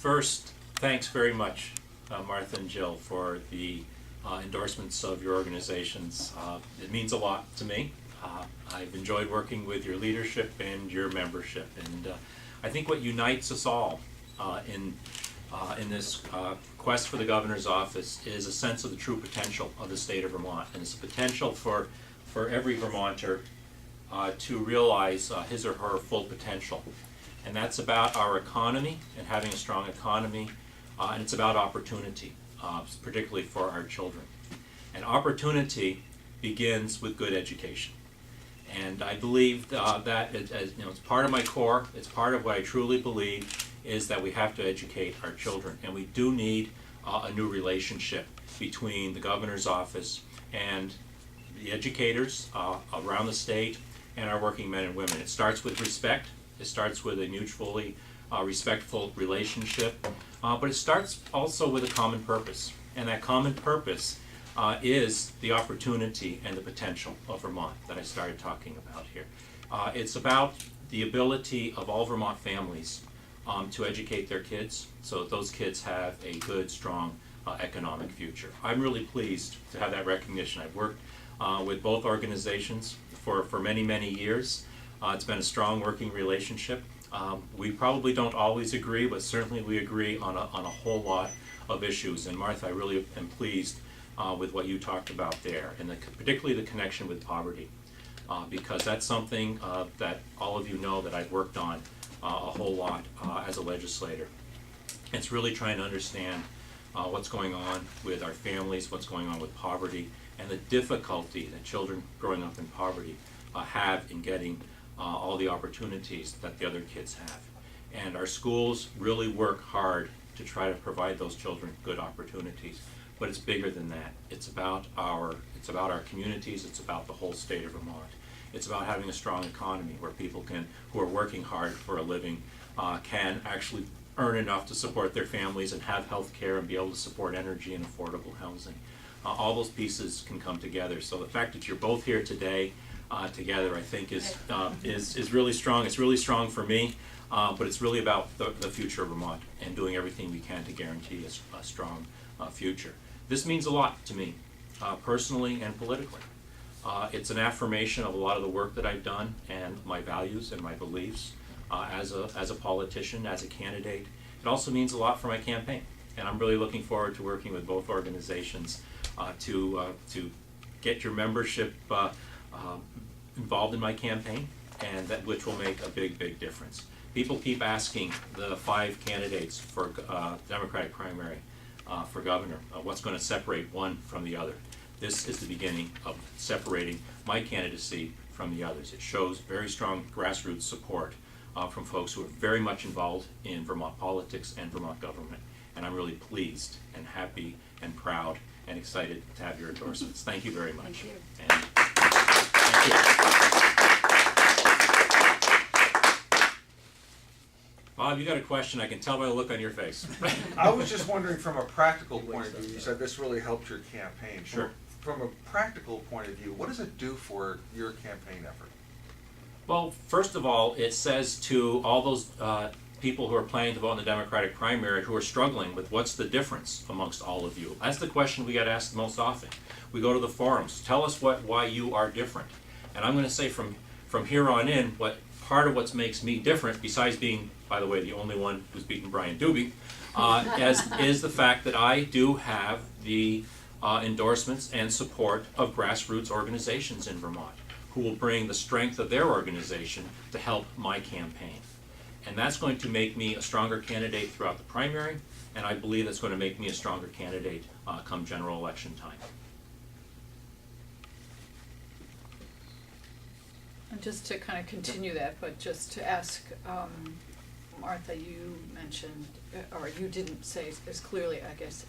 First, thanks very much, Martha and Jill, for the endorsements of your organizations. It means a lot to me. I've enjoyed working with your leadership and your membership, and I think what unites us all in this quest for the governor's office is a sense of the true potential of the state of Vermont, and it's a potential for every Vermonter to realize his or her full potential. And that's about our economy and having a strong economy, and it's about opportunity, particularly for our children. And opportunity begins with good education. And I believe that it's part of my core, it's part of what I truly believe is that we have to educate our children. And we do need a new relationship between the governor's office and the educators around the state and our working men and women. It starts with respect. It starts with a mutually respectful relationship, but it starts also with a common purpose. And that common purpose is the opportunity and the potential of Vermont that I started talking about here. It's about the ability of all Vermont families to educate their kids so that those kids have a good, strong economic future. I'm really pleased to have that recognition. I've worked with both organizations for many, many years. It's been a strong working relationship. We probably don't always agree, but certainly we agree on a whole lot of issues. And Martha, I really am pleased with what you talked about there, and particularly the connection with poverty, because that's something that all of you know that I've worked on a whole lot as a legislator. It's really trying to understand what's going on with our families, what's going on with poverty, and the difficulty that children growing up in poverty have in getting all the opportunities that the other kids have. And our schools really work hard to try to provide those children good opportunities. But it's bigger than that. It's about our communities, it's about the whole state of Vermont. It's about having a strong economy where people who are working hard for a living can actually earn enough to support their families and have health care and be able to support energy and affordable housing. All those pieces can come together. So the fact that you're both here today together, I think, is really strong. It's really strong for me, but it's really about the future of Vermont and doing everything we can to guarantee a strong future. This means a lot to me, personally and politically. It's an affirmation of a lot of the work that I've done and my values and my beliefs as a politician, as a candidate. It also means a lot for my campaign, and I'm really looking forward to working with both organizations to get your membership involved in my campaign, and which will make a big, big difference. People keep asking the 5 candidates for Democratic primary for governor, what's going to separate one from the other. This is the beginning of separating my candidacy from the others. It shows very strong grassroots support from folks who are very much involved in Vermont politics and Vermont government. And I'm really pleased and happy and proud and excited to have your endorsements. Thank you very much. Thank you. And thank you. Bob, you got a question. I can tell by the look on your face. I was just wondering, from a practical point of view, you said this really helped your campaign. Sure. From a practical point of view, what does it do for your campaign effort? Well, first of all, it says to all those people who are planning to vote in the Democratic primary who are struggling with what's the difference amongst all of you. That's the question we get asked most often. We go to the forums. Tell us why you are different. And I'm going to say from here on in, what part of what makes me different, besides being, by the way, the only one who's beaten Brian Doobie, is the fact that I do have the endorsements and support of grassroots organizations in Vermont who will bring the strength of their organization to help my campaign. And that's going to make me a stronger candidate throughout the primary, and I believe that's going to make me a stronger candidate come general election time. And just to kind of continue that, but just to ask, Martha, you mentioned, or you didn't say as clearly, I guess,